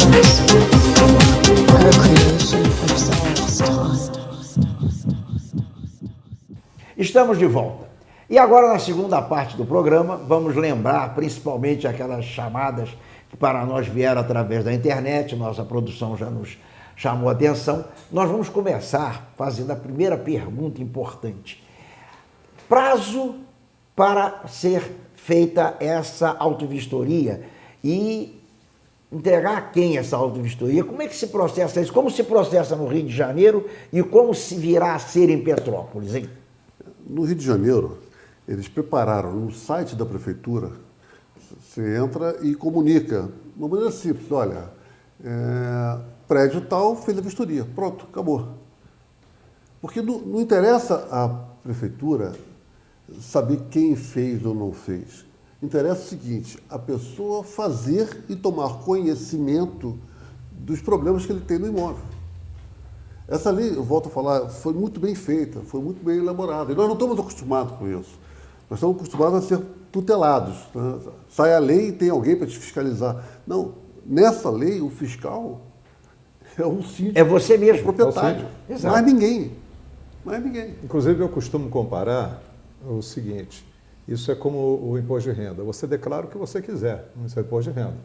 A creation of Soul's Estamos de volta. E agora, na segunda parte do programa, vamos lembrar principalmente aquelas chamadas que para nós vieram através da internet, nossa produção já nos chamou a atenção. Nós vamos começar fazendo a primeira pergunta importante. Prazo para ser feita essa autovistoria e entregar a quem essa autovistoria? Como é que se processa isso? Como se processa no Rio de Janeiro e como se virá a ser em Petrópolis, hein? No Rio de Janeiro, eles prepararam no site da prefeitura, você entra e comunica, de uma maneira simples, olha, prédio tal fez a vistoria, pronto, acabou. Porque não interessa a prefeitura saber quem fez ou não fez. Interessa o seguinte, a pessoa fazer e tomar conhecimento dos problemas que ele tem no imóvel. Essa lei, eu volto a falar, foi muito bem feita, foi muito bem elaborada. E nós não estamos acostumados com isso. Nós estamos acostumados a ser tutelados. Né? Sai a lei e tem alguém para te fiscalizar. Não, nessa lei, o fiscal é o síndico. É você mesmo. É o proprietário. Exato. Mais ninguém. Mais ninguém. Inclusive, eu costumo comparar o seguinte, isso é como o imposto de renda. Você declara o que você quiser, isso é imposto de renda,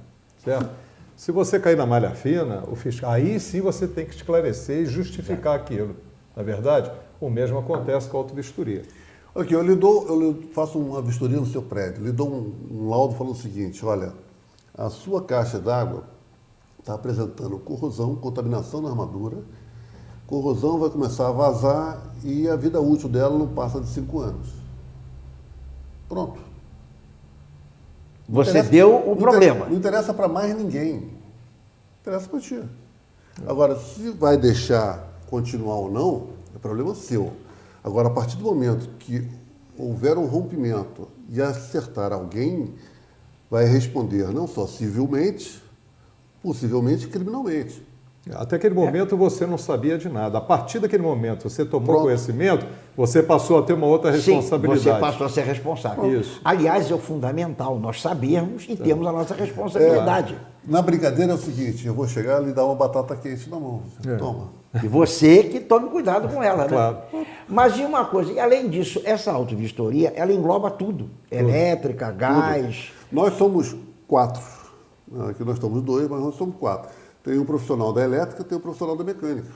certo? Se você cair na malha fina, o fiscal, aí sim você tem que esclarecer e justificar aquilo. Na verdade, o mesmo acontece com a autovistoria. Aqui, eu faço uma vistoria no seu prédio, lhe dou um laudo falando o seguinte, olha, a sua caixa d'água está apresentando corrosão, contaminação na armadura, corrosão vai começar a vazar e a vida útil dela não passa de 5 anos. Pronto. Você deu o problema. Não interessa para mais ninguém. Interessa para ti. Agora, se vai deixar continuar ou não, é problema seu. Agora, a partir do momento que houver um rompimento e acertar alguém, vai responder não só civilmente, possivelmente criminalmente. Até aquele momento você não sabia de nada. A partir daquele momento você tomou conhecimento, você passou a ter uma outra responsabilidade. Sim, você passou a ser responsável. Isso. Aliás, é o fundamental, nós sabermos e temos a nossa responsabilidade. Na brincadeira é o seguinte, eu vou chegar e lhe dar uma batata quente na mão. Toma. E você que tome cuidado com ela, né? Claro. Mas e uma coisa, e além disso, essa autovistoria, ela engloba tudo. Elétrica, gás... Nós somos 4. Aqui nós estamos 2, mas nós somos 4. Tem um profissional da elétrica, tem um profissional da mecânica.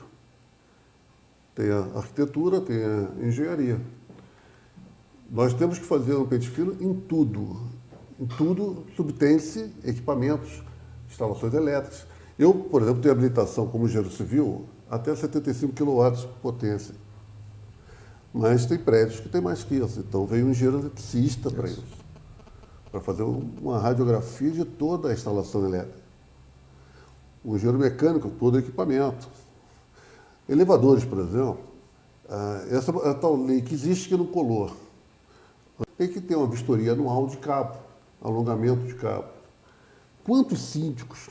Tem a arquitetura, tem a engenharia. Nós temos que fazer um pente fino em tudo. Em tudo subtém-se equipamentos, instalações elétricas. Eu, por exemplo, tenho habilitação como engenheiro civil até 75 kW de potência. Mas tem prédios que tem mais que isso. Então veio um engenheiro eletricista para isso. Para fazer uma radiografia de toda a instalação elétrica. O engenheiro mecânico, todo o equipamento. Elevadores, por exemplo, essa é a tal lei que existe que não colou. Tem que ter uma vistoria anual de cabo, alongamento de cabo. Quantos síndicos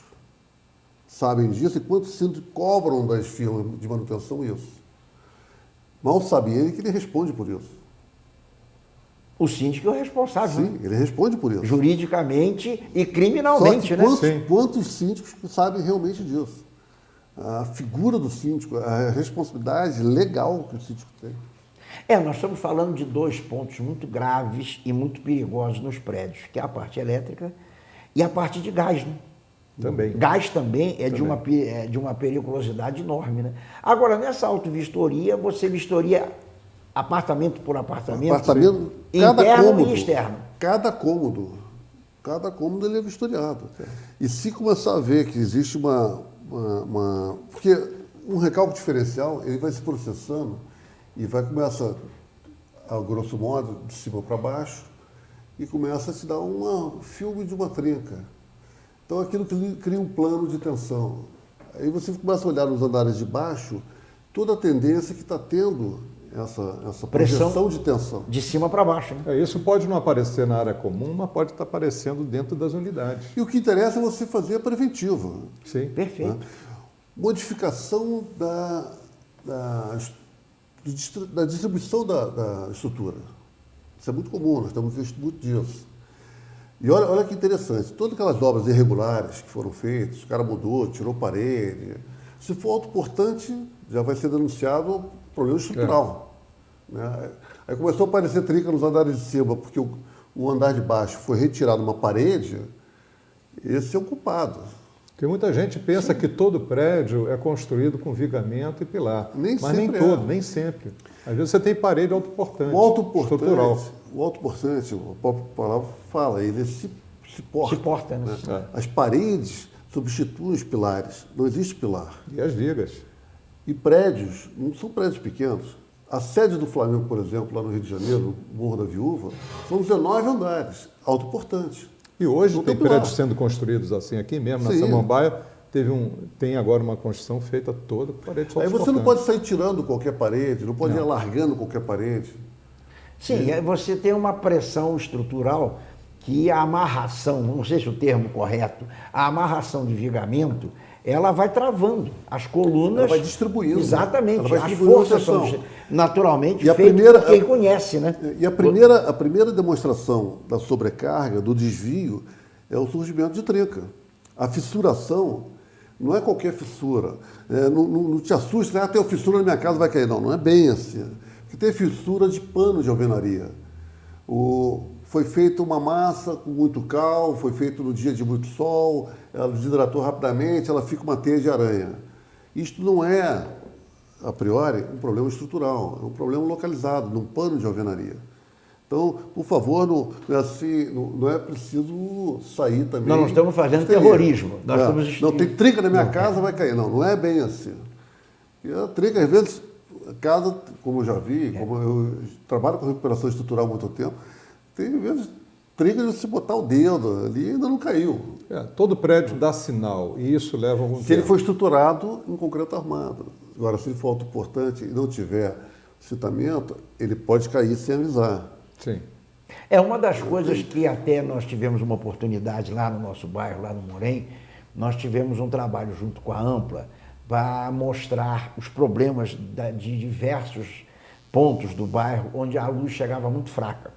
sabem disso e quantos síndicos cobram das firmas de manutenção isso? Mal sabe ele que ele responde por isso. O síndico é o responsável. Sim, ele responde por isso. Juridicamente e criminalmente, né? Quantos síndicos sabem realmente disso? A figura do síndico, a responsabilidade legal que o síndico tem. Nós estamos falando de 2 pontos muito graves e muito perigosos nos prédios, que é a parte elétrica e a parte de gás, né? Também. Gás também é de uma periculosidade enorme, né? Agora, nessa autovistoria, você vistoria apartamento por apartamento, interno e externo. Cada cômodo ele é vistoriado. E se começar a ver que existe porque um recálculo diferencial, ele vai se processando e vai começar, a grosso modo, de cima para baixo, e começa a se dar um filme de uma trinca. Então aquilo cria um plano de tensão. Aí você começa a olhar nos andares de baixo, toda a tendência que está tendo essa projeção de tensão. De cima para baixo. Né? Isso pode não aparecer na área comum, mas pode estar aparecendo dentro das unidades. E o que interessa é você fazer a preventiva. Sim. Perfeito. Né? Modificação da distribuição da estrutura. Isso é muito comum, nós estamos vendo muito disso. E olha que interessante, todas aquelas obras irregulares que foram feitas, o cara mudou, tirou parede, se for autoportante, já vai ser denunciado problema estrutural. Né? Aí começou a aparecer trinca nos andares de cima, porque o andar de baixo foi retirado uma parede, esse é o culpado. Porque muita gente pensa que todo prédio é construído com vigamento e pilar. Nem mas nem sempre todo, é. nem sempre. Às vezes você tem parede autoportante. O estrutural. autoportante, a própria palavra fala, ele se porta. Se porta, né? As paredes substituem os pilares, não existe pilar. E as vigas. E prédios, não são prédios pequenos. A sede do Flamengo, por exemplo, lá no Rio de Janeiro, no Morro da Viúva, são 19 andares, autoportantes. E hoje Não tem tem pilar. prédios sendo construídos assim, aqui mesmo, na Sim. Samambaia, tem agora uma construção feita toda com parede Aí você não autoportante. pode sair tirando qualquer parede, não pode ir alargando qualquer parede. Sim, você tem uma pressão estrutural que a amarração, não sei se o termo correto, a amarração de vigamento, ela vai travando as colunas. Ela vai distribuindo. Exatamente. Ela vai As distribuindo a forças são tensão. naturalmente E a feitas primeira- por quem conhece, né? E a primeira demonstração da sobrecarga, do desvio, é o surgimento de trinca. A fissuração não é qualquer fissura. Não te assusta, tem uma fissura na minha casa, vai cair. Não, não é bem assim. Porque tem fissura de pano de alvenaria. Foi feita uma massa com muito cal, foi feito no dia de muito sol, ela desidratou rapidamente, ela fica uma teia de aranha. Isto não é, a priori, um problema estrutural, é um problema localizado, num pano de alvenaria. Então, por favor, não é preciso sair também. Nós não estamos fazendo histeria. terrorismo. Nós estamos... Não, tem trinca na minha casa, vai cair. Não é bem assim. E a trinca, às vezes, casa, como eu já vi, como eu trabalho com recuperação estrutural há muito tempo, tem, às vezes, trinca de se botar o dedo ali e ainda não caiu. Todo prédio dá sinal e isso leva algum Se ele tempo. for estruturado em concreto armado. Agora, se ele for autoportante e não tiver citamento, ele pode cair sem avisar. Sim. É uma das coisas que até nós tivemos uma oportunidade lá no nosso bairro, lá no Morém, nós tivemos um trabalho junto com a Ampla para mostrar os problemas de diversos pontos do bairro onde a luz chegava muito fraca.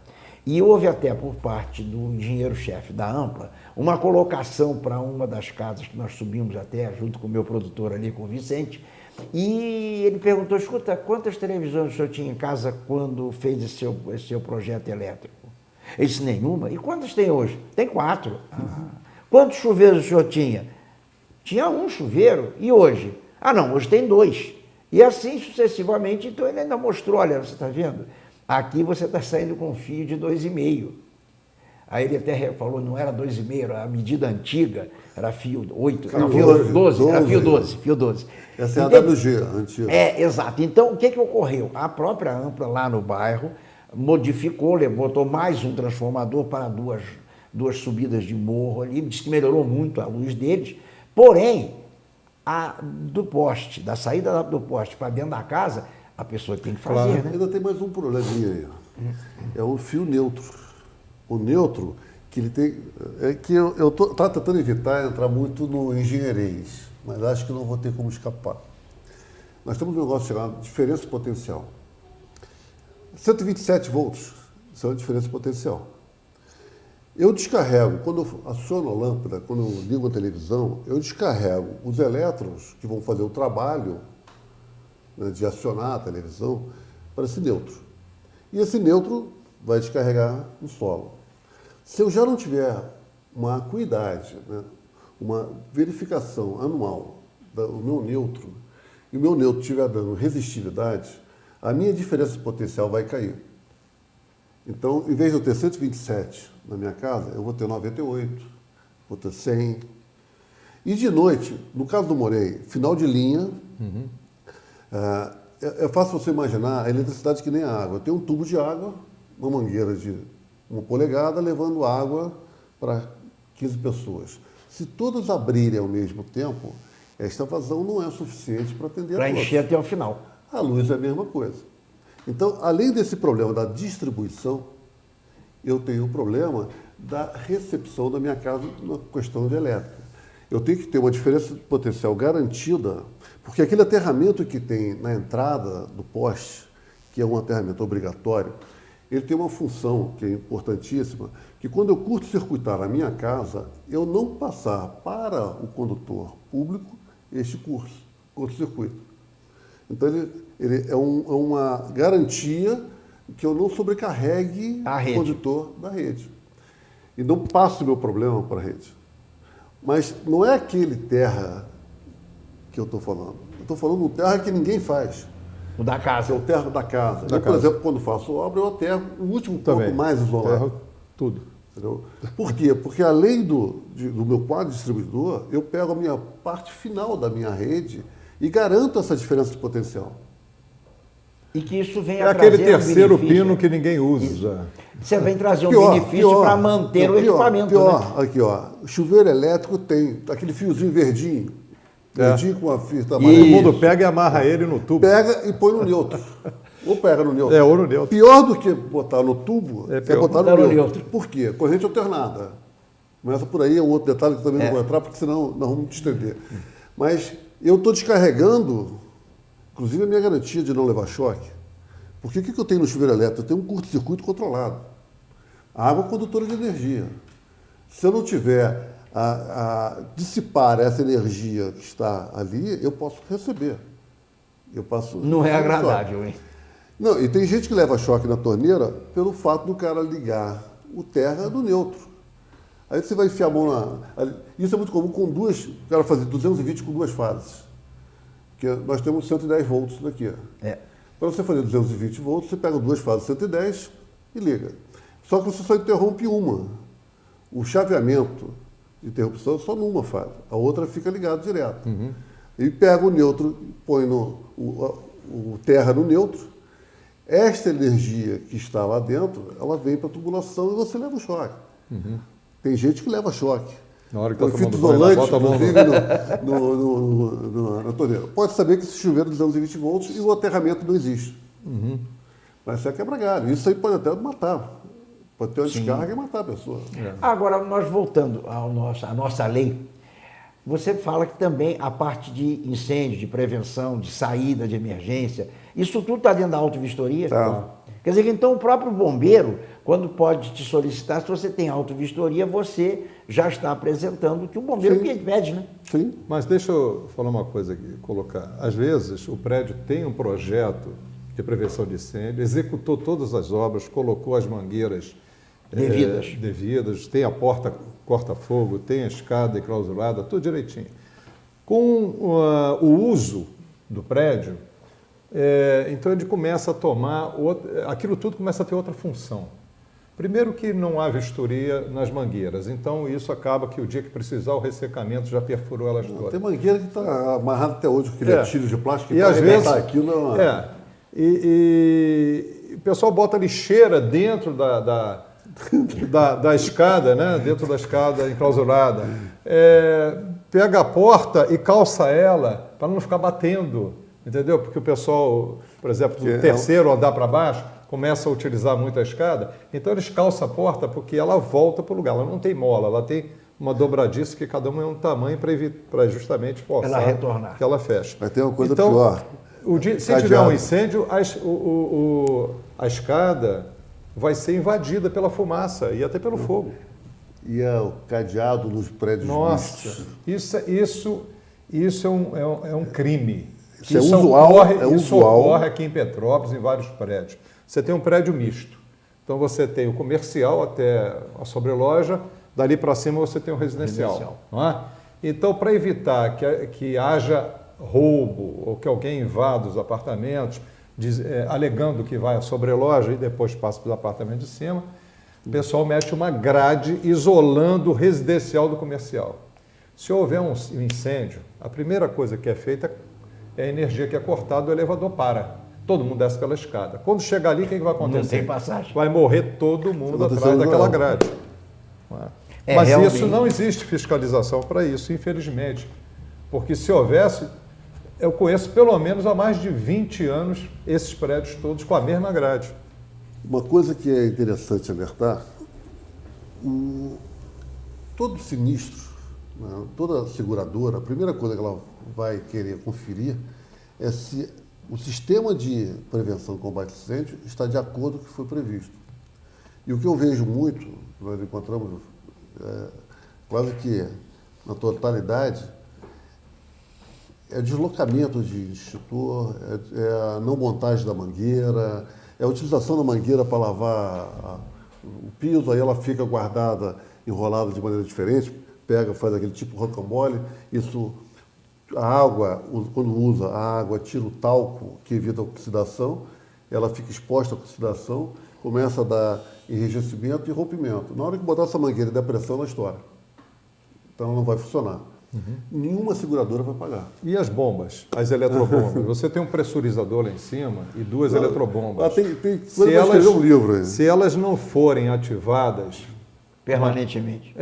E houve até por parte do engenheiro-chefe da Ampla uma colocação para uma das casas que nós subimos até, junto com o meu produtor ali, com o Vicente, e ele perguntou, escuta, quantas televisões o senhor tinha em casa quando fez esse seu projeto elétrico? Ele disse, nenhuma. E quantas tem hoje? Tem 4. Quantos chuveiros o senhor tinha? Tinha um chuveiro. E hoje? Ah, não, hoje tem 2. E assim sucessivamente. Então ele ainda mostrou, olha, você está vendo? Aqui você está saindo com fio de 2,5. Aí ele até falou, não era 2,5, era a medida antiga, era fio 8, não, fio 12, era fio 12. Essa é a Entende? WG, antiga. Exato. Então, o que ocorreu? A própria Ampla lá no bairro modificou, botou mais um transformador para duas subidas de morro ali, disse que melhorou muito a luz deles, porém, da saída do poste para dentro da casa, a pessoa tem que fazer, Claro. né? Ainda tem mais um probleminha aí. É o fio neutro. O neutro, que ele tem. É que eu estou tentando evitar entrar muito no engenheirês, mas acho que não vou ter como escapar. Nós temos um negócio chamado diferença potencial. 127 volts são a diferença potencial. Eu descarrego, quando eu aciono a lâmpada, quando eu ligo a televisão, eu descarrego os elétrons que vão fazer o trabalho, né, de acionar a televisão para esse neutro. E esse neutro vai descarregar no solo. Se eu já não tiver uma acuidade, né, uma verificação anual do meu neutro, e o meu neutro estiver dando resistividade, a minha diferença potencial vai cair. Então, em vez de eu ter 127 na minha casa, eu vou ter 98, vou ter 100. E de noite, no caso do Morei, final de linha, é fácil você imaginar a eletricidade que nem a água. Tem um tubo de água, uma mangueira de 1 polegada, levando água para 15 pessoas. Se todas abrirem ao mesmo tempo, esta vazão não é suficiente para atender Para a todos. encher até o final. A luz é a mesma coisa. Então, além desse problema da distribuição, eu tenho o problema da recepção da minha casa na questão de elétrica. Eu tenho que ter uma diferença de potencial garantida, porque aquele aterramento que tem na entrada do poste, que é um aterramento obrigatório, ele tem uma função que é importantíssima, que quando eu curto-circuitar a minha casa, eu não passar para o condutor público este curto-circuito. Então, ele é uma garantia que eu não sobrecarregue o condutor da rede. E não passo o meu problema para a rede. Mas não é aquele terra que eu estou falando. Eu estou falando do terra que ninguém faz. O da Que casa. é o terra da casa. Por exemplo, quando faço obra, eu aterro o último ponto mais isolado. Terro tudo. Entendeu? Por quê? Porque além do meu quadro distribuidor, eu pego a minha parte final da minha rede e garanto essa diferença de potencial. E que isso vem É a aquele trazer terceiro benefício. pino que ninguém usa. Você vem trazer benefício para manter o equipamento. Né? Aqui, ó. O chuveiro elétrico tem aquele fiozinho verdinho. Verdinho com a fita Todo amarela. mundo pega e amarra ele no tubo. Pega e põe no neutro. Ou pega no neutro. Ou no neutro. Pior do que botar no tubo é botar no neutro. neutro. Por quê? Corrente alternada. Começa por aí, é um outro detalhe que também não vou entrar, porque senão nós vamos te estender. Mas eu estou descarregando, inclusive a minha garantia de não levar choque. Porque o que eu tenho no chuveiro elétrico? Eu tenho um curto-circuito controlado. A água é condutora de energia. Se eu não tiver a dissipar essa energia que está ali, eu posso receber. Eu passo. Não é agradável, hein? Não, e tem gente que leva choque na torneira pelo fato do cara ligar o terra no neutro. Aí você vai enfiar a mão na. Isso é muito comum com duas. O cara fazer 220 com duas fases. Porque nós temos 110 volts daqui. Para você fazer 220 volts, você pega duas fases 110 e liga. Só que você só interrompe uma. O chaveamento de interrupção é só numa fase. A outra fica ligada direto. E pega o neutro, põe o terra no neutro. Esta energia que está lá dentro, ela vem para a tubulação e você leva o choque. Tem gente que leva choque. Na hora que põe tá fita tomando banho, isolante, bota a mão inclusive, na torneira. Pode saber que esse chuveiro de 220 volts e o aterramento não existe. Mas isso é quebra galho. Isso aí pode até matar. Pode ter uma descarga e matar a pessoa. Agora, nós voltando à nossa lei, você fala que também a parte de incêndio, de prevenção, de saída de emergência, isso tudo está dentro da autovistoria? Tá. Quer dizer que então o próprio bombeiro, quando pode te solicitar, se você tem autovistoria, você já está apresentando o que o bombeiro pede, né? Sim. Mas deixa eu falar uma coisa aqui, colocar. Às vezes, o prédio tem um projeto de prevenção de incêndio, executou todas as obras, colocou as mangueiras devidas, tem a porta corta-fogo, tem a escada enclausurada, tudo direitinho. Com o uso do prédio, então ele começa a tomar, aquilo tudo começa a ter outra função. Primeiro que não há vistoria nas mangueiras, então isso acaba que o dia que precisar o ressecamento já perfurou elas todas. Tem mangueira que está amarrada até hoje com aquele atilho de plástico. E às vezes, e o pessoal bota lixeira dentro da escada, né? Dentro da escada enclausurada. Pega a porta e calça ela para não ficar batendo, entendeu? Porque o pessoal, por exemplo, do terceiro andar para baixo, começa a utilizar muito a escada, então eles calçam a porta porque ela volta para o lugar. Ela não tem mola, ela tem uma dobradiça que cada uma é um tamanho para justamente forçar ela retornar. Que ela feche. Mas tem uma coisa então, pior. Se tiver um incêndio, a escada vai ser invadida pela fumaça e até pelo fogo. E o cadeado nos prédios mistos. Isso é um crime. Isso é usual. Isso ocorre aqui em Petrópolis, em vários prédios. Você tem um prédio misto. Então você tem o comercial até a sobreloja, dali para cima você tem o residencial. Não é? Então, para evitar que haja roubo ou que alguém invada os apartamentos, alegando que vai à sobreloja e depois passa para os apartamentos de cima, o pessoal mete uma grade isolando o residencial do comercial. Se houver um incêndio, a primeira coisa que é feita é a energia que é cortada, o elevador para. Todo mundo desce pela escada. Quando chegar ali, o que vai acontecer? Não tem passagem. Vai morrer todo mundo atrás daquela grade. Mas realmente. isso não existe fiscalização para isso, infelizmente. Porque se houvesse, eu conheço pelo menos há mais de 20 anos esses prédios todos com a mesma grade. Uma coisa que é interessante alertar, todo sinistro, né, toda seguradora, a primeira coisa que ela vai querer conferir é se o sistema de prevenção e combate a incêndio está de acordo com o que foi previsto. E o que eu vejo muito, nós encontramos quase que na totalidade, é o deslocamento de extintor, é a não montagem da mangueira, é a utilização da mangueira para lavar o piso, aí ela fica guardada, enrolada de maneira diferente, pega, faz aquele tipo rocambole, isso, a água, quando usa a água, tira o talco que evita a oxidação, ela fica exposta à oxidação, começa a dar enrijecimento e rompimento. Na hora que botar essa mangueira e der pressão, ela estoura. Então ela não vai funcionar. Nenhuma seguradora vai pagar. E as bombas, as eletrobombas? Você tem um pressurizador lá em cima e duas eletrobombas. Se elas não forem ativadas permanentemente.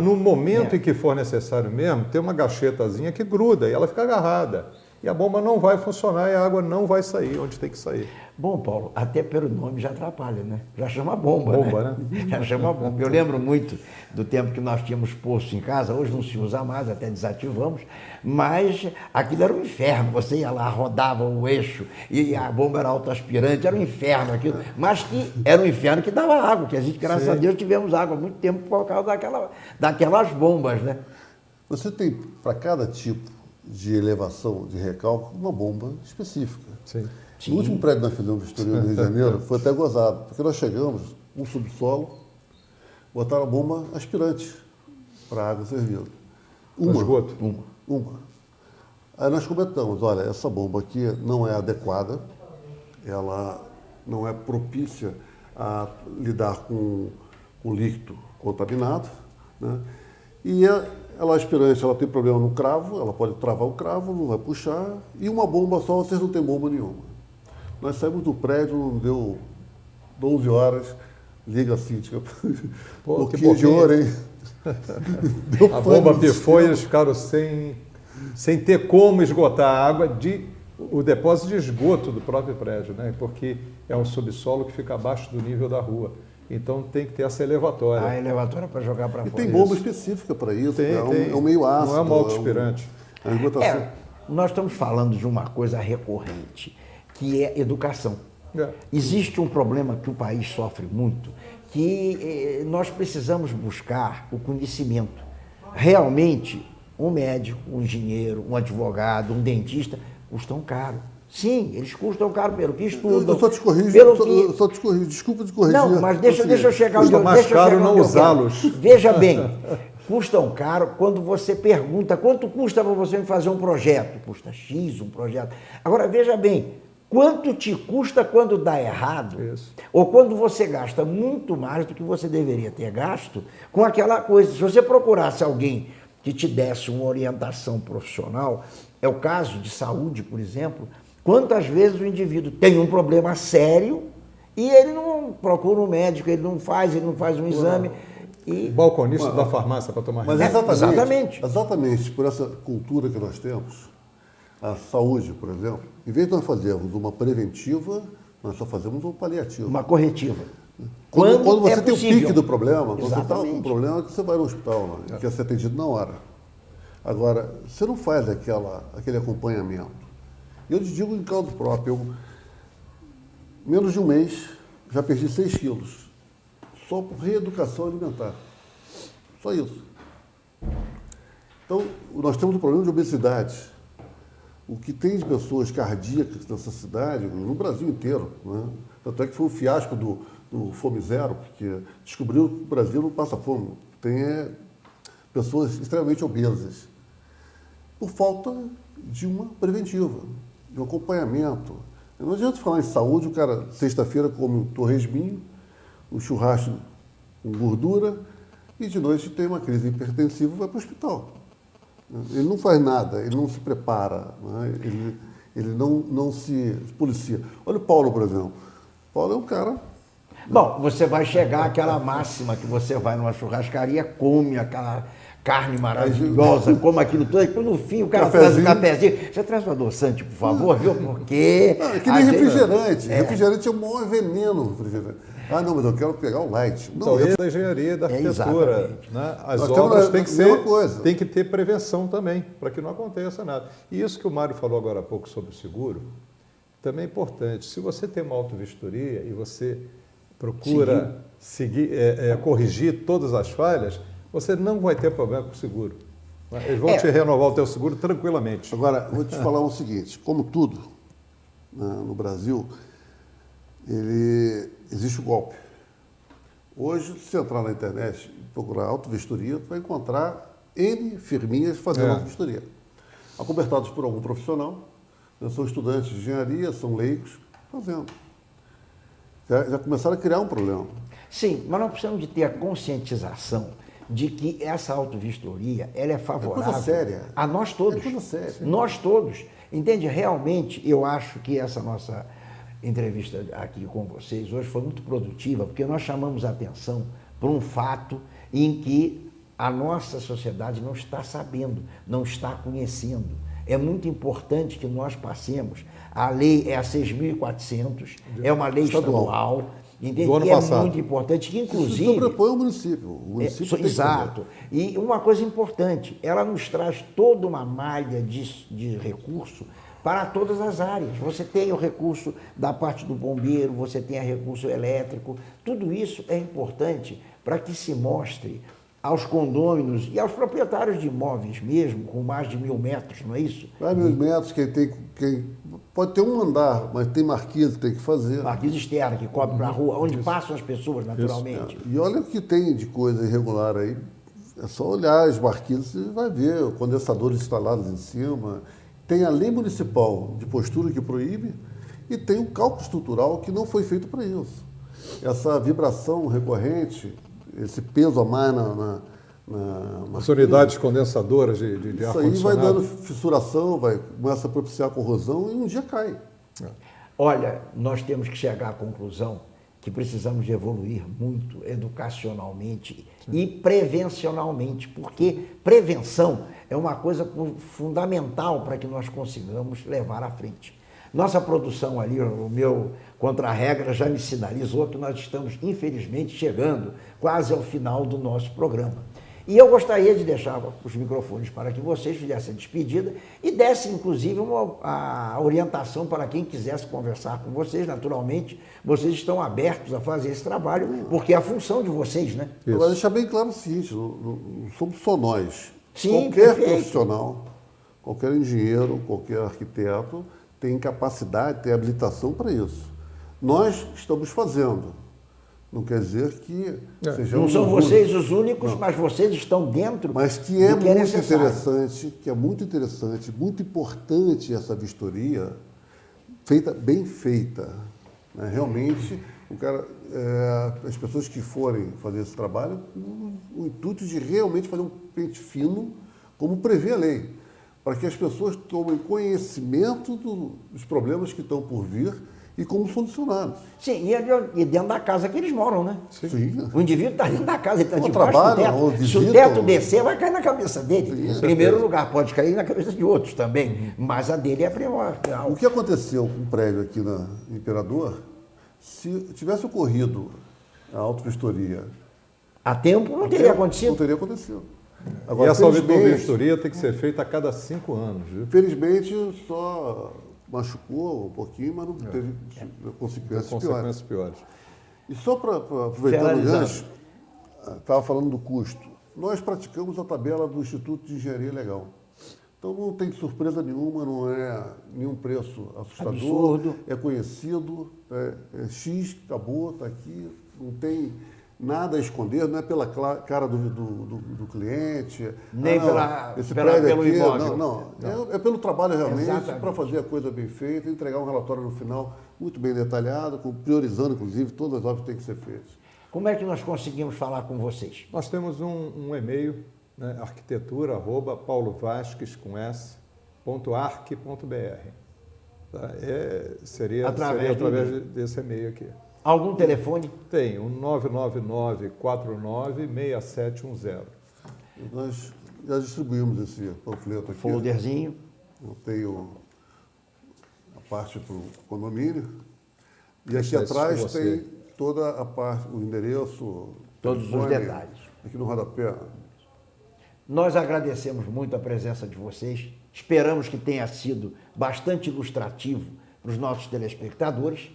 No momento em que for necessário mesmo, tem uma gachetazinha que gruda e ela fica agarrada. E a bomba não vai funcionar e a água não vai sair onde tem que sair. Bom, Paulo, até pelo nome já atrapalha, né? Já chama bomba, né? Já chama bomba. Eu lembro muito do tempo que nós tínhamos poço em casa, hoje não se usa mais, até desativamos, mas aquilo era um inferno. Você ia lá, rodava o eixo e a bomba era autoaspirante, era um inferno aquilo. Mas que era um inferno que dava água, que a gente, graças a Deus, tivemos água há muito tempo por causa daquelas bombas, né? Você tem, para cada tipo de elevação, de recálculo, uma bomba específica. Sim. No último prédio que nós fizemos vistoria no Rio de Janeiro, foi até gozado, porque nós chegamos, um subsolo, botaram a bomba aspirante para a água servir. Esgoto? Uma. Aí nós comentamos, olha, essa bomba aqui não é adequada, ela não é propícia a lidar com líquido contaminado, né? E ela aspirante, ela tem problema no cravo, ela pode travar o cravo, não vai puxar, e uma bomba só, vocês não têm bomba nenhuma. Nós saímos do prédio, não deu 12 horas, liga a síndica. Pô, que de ouro, hein? A bomba pifou e eles ficaram sem ter como esgotar a água o depósito de esgoto do próprio prédio, né? Porque é um subsolo que fica abaixo do nível da rua. Então tem que ter essa elevatória. A elevatória para jogar para fora. E tem bomba específica para isso, tem. É um meio ácido. Não é uma autoaspirante. Nós estamos falando de uma coisa recorrente, que é educação. Existe um problema que o país sofre muito, que nós precisamos buscar o conhecimento. Realmente, um médico, um engenheiro, um advogado, um dentista, custam caro. Sim, eles custam caro pelo que estudam. Eu só te corrijo, desculpa te corrigir. Não, mas deixa eu chegar onde eu quero. Custa mais caro não usá-los. Veja bem, custam caro quando você pergunta quanto custa para você fazer um projeto. Custa X um projeto. Agora, veja bem, quanto te custa quando dá errado? Isso. Ou quando você gasta muito mais do que você deveria ter gasto com aquela coisa. Se você procurasse alguém que te desse uma orientação profissional, é o caso de saúde, por exemplo, quantas vezes o indivíduo tem um problema sério e ele não procura um médico, ele não faz um exame. E... balconista da farmácia para tomar remédio. Mas exatamente por essa cultura que nós temos, a saúde, por exemplo, em vez de nós fazermos uma preventiva, nós só fazemos uma paliativa. Uma corretiva. Quando você tem o pique do problema, quando você está com um problema, você vai no hospital, né, quer ser atendido na hora. Agora, você não faz aquele acompanhamento. Eu te digo em causa próprio, menos de um mês, já perdi 6 quilos. Só por reeducação alimentar. Só isso. Então, nós temos um problema de obesidade. O que tem de pessoas cardíacas nessa cidade, no Brasil inteiro, né? Tanto é que foi o fiasco do Fome Zero, porque descobriu que o Brasil não passa fome. Tem pessoas extremamente obesas. Por falta de uma preventiva, de um acompanhamento. Não adianta falar em saúde, o cara, sexta-feira, come um torresminho, um churrasco com gordura, e de noite tem uma crise hipertensiva e vai para o hospital. Ele não faz nada, ele não se prepara, né? ele não se policia. Olha o Paulo, por exemplo. O Paulo é um cara... Bom, você vai chegar àquela máxima que você vai numa churrascaria, come aquela carne maravilhosa, come aquilo tudo, e no fim o cara traz um cafezinho. Você traz um adoçante, por favor, viu? Porque... É que nem refrigerante. Refrigerante é o maior veneno. Refrigerante. Ah, não, mas eu quero pegar o light. Então, isso é da engenharia e da arquitetura. Né? As obras têm que ter prevenção também, para que não aconteça nada. E isso que o Mário falou agora há pouco sobre o seguro, também é importante. Se você tem uma autovistoria e você procura seguir, corrigir todas as falhas, você não vai ter problema com o seguro. Eles vão te renovar o teu seguro tranquilamente. Agora, vou te falar o seguinte, como tudo, né, no Brasil, existe o golpe. Hoje, se você entrar na internet e procurar autovistoria, você vai encontrar N firminhas fazendo autovistoria. Acobertados por algum profissional, né, são estudantes de engenharia, são leigos, fazendo. Já começaram a criar um problema. Sim, mas nós precisamos de ter a conscientização de que essa autovistoria ela é favorável coisa séria. a nós todos. É coisa séria. Nós todos. Entende? Realmente, eu acho que essa nossa entrevista aqui com vocês hoje foi muito produtiva, porque nós chamamos a atenção para um fato em que a nossa sociedade não está sabendo, não está conhecendo. É muito importante que nós passemos. A lei é a 6.400, é uma lei estadual. Entende? Do ano e é passado. muito importante que, inclusive... Isso sobrepõe o município. O município tem que exato. E uma coisa importante, ela nos traz toda uma malha de recurso para todas as áreas. Você tem o recurso da parte do bombeiro, você tem o recurso elétrico. Tudo isso é importante para que se mostre aos condôminos e aos proprietários de imóveis mesmo, com mais de 1.000 metros, não é isso? Mais 1.000 metros, quem pode ter um andar, mas tem marquise que tem que fazer. Marquise externa, que cobre para a rua, onde passam as pessoas naturalmente. E olha o que tem de coisa irregular aí. É só olhar as marquises e vai ver condensadores instalados em cima. Tem a lei municipal de postura que proíbe e tem o cálculo estrutural que não foi feito para isso. Essa vibração recorrente, esse peso a mais As unidades condensadoras de isso aí ar-condicionado. vai dando fissuração, começa a propiciar corrosão e um dia cai. Olha, nós temos que chegar à conclusão que precisamos de evoluir muito educacionalmente e prevencionalmente, porque prevenção é uma coisa fundamental para que nós consigamos levar à frente. Nossa produção ali, o meu contra-regra já me sinalizou que nós estamos, infelizmente, chegando quase ao final do nosso programa. E eu gostaria de deixar os microfones para que vocês fizessem a despedida e dessem, inclusive, a orientação para quem quisesse conversar com vocês. Naturalmente, vocês estão abertos a fazer esse trabalho, porque é a função de vocês, né? Agora, deixar bem claro o seguinte, não somos só nós. Sim, qualquer perfeito. profissional, qualquer engenheiro, qualquer arquiteto tem capacidade, tem habilitação para isso. Nós estamos fazendo. Não quer dizer que sejamos... Não são vocês os únicos, mas vocês estão dentro mas que é do que é muito necessário. interessante, que é muito interessante, muito importante essa vistoria, bem feita. Né? Realmente, as pessoas que forem fazer esse trabalho, o intuito de realmente fazer um pente fino, como prevê a lei, para que as pessoas tomem conhecimento dos problemas que estão por vir e como solucioná-los. Sim, e dentro da casa que eles moram, né? Sim. O indivíduo está dentro da casa, ele está Ou debaixo trabalham, do ou teto. Se visitam. o teto descer, vai cair na cabeça dele. Sim, Em primeiro lugar, pode cair na cabeça de outros também, mas a dele é primordial. O que aconteceu com o prédio aqui na Imperador, se tivesse ocorrido a autovistoria... A tempo não teria acontecido. Não teria acontecido. E essa auditoria tem que ser feita a cada 5 anos. Viu? Felizmente, só machucou um pouquinho, mas não teve consequências piores. E só para aproveitar o gancho, estava falando do custo. Nós praticamos a tabela do Instituto de Engenharia Legal. Então não tem surpresa nenhuma, não é nenhum preço assustador. Absurdo. É conhecido, é X, acabou, está aqui, não tem nada a esconder, não é pela cara do cliente. Nem pelo aqui, imóvel. Não. É pelo trabalho realmente, Exatamente. para fazer a coisa bem feita, entregar um relatório no final muito bem detalhado, priorizando, inclusive, todas as obras que têm que ser feitas. Como é que nós conseguimos falar com vocês? Nós temos um e-mail, né, arquitetura@paulovasques.arc.br. Tá? Seria através desse e-mail aqui. Algum telefone? Tem, o 999-49-6710. Nós já distribuímos esse panfleto aqui. Folderzinho. Eu tenho a parte para o condomínio. E aqui Deixa isso atrás com você. tem toda a parte, o endereço, Todos os telefone, detalhes. Aqui no rodapé. Nós agradecemos muito a presença de vocês. Esperamos que tenha sido bastante ilustrativo para os nossos telespectadores.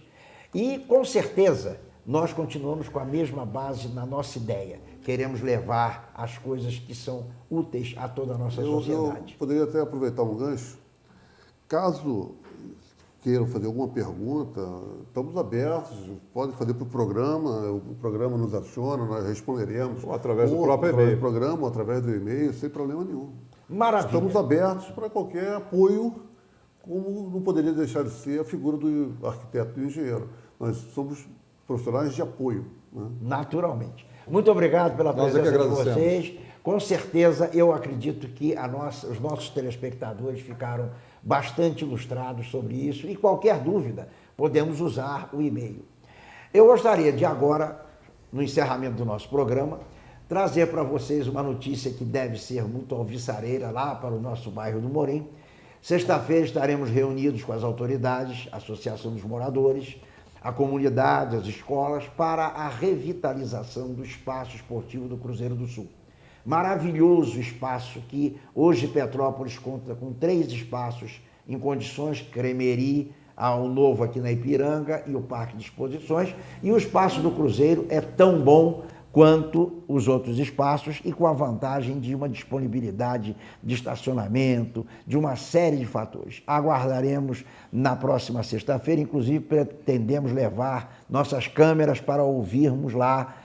E, com certeza, nós continuamos com a mesma base na nossa ideia. Queremos levar as coisas que são úteis a toda a nossa sociedade. Eu poderia até aproveitar um gancho. Caso queiram fazer alguma pergunta, estamos abertos, podem fazer para o programa nos aciona, nós responderemos. Ou através do próprio e-mail. Do programa, ou através do e-mail, sem problema nenhum. Maravilha. Estamos abertos para qualquer apoio, como não poderia deixar de ser a figura do arquiteto e do engenheiro. Nós somos profissionais de apoio. Né? Naturalmente. Muito obrigado pela Nós é que presença de agradecemos. vocês. Com certeza, eu acredito que os nossos telespectadores ficaram bastante ilustrados sobre isso e qualquer dúvida, podemos usar o e-mail. Eu gostaria de agora, no encerramento do nosso programa, trazer para vocês uma notícia que deve ser muito alvissareira lá para o nosso bairro do Morim. Sexta-feira estaremos reunidos com as autoridades, a Associação dos Moradores, a comunidade, as escolas, para a revitalização do espaço esportivo do Cruzeiro do Sul. Maravilhoso espaço que hoje Petrópolis conta com 3 espaços em condições, Cremeri, o novo aqui na Ipiranga e o Parque de Exposições. E o espaço do Cruzeiro é tão bom quanto os outros espaços e com a vantagem de uma disponibilidade de estacionamento, de uma série de fatores. Aguardaremos na próxima sexta-feira, inclusive pretendemos levar nossas câmeras para ouvirmos lá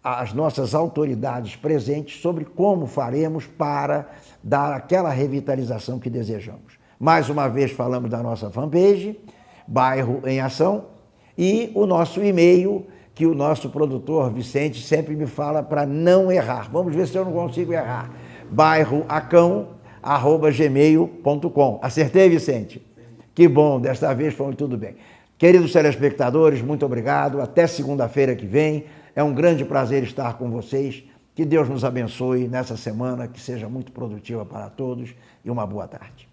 as nossas autoridades presentes sobre como faremos para dar aquela revitalização que desejamos. Mais uma vez falamos da nossa fanpage, Bairro em Ação, e o nosso e-mail, que o nosso produtor Vicente sempre me fala para não errar. Vamos ver se eu não consigo errar. bairroacão@gmail.com. Acertei, Vicente? Que bom, desta vez foi tudo bem. Queridos telespectadores, muito obrigado. Até segunda-feira que vem. É um grande prazer estar com vocês. Que Deus nos abençoe nessa semana, que seja muito produtiva para todos e uma boa tarde.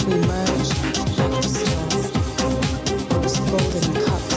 We merged like the storm. It was golden cups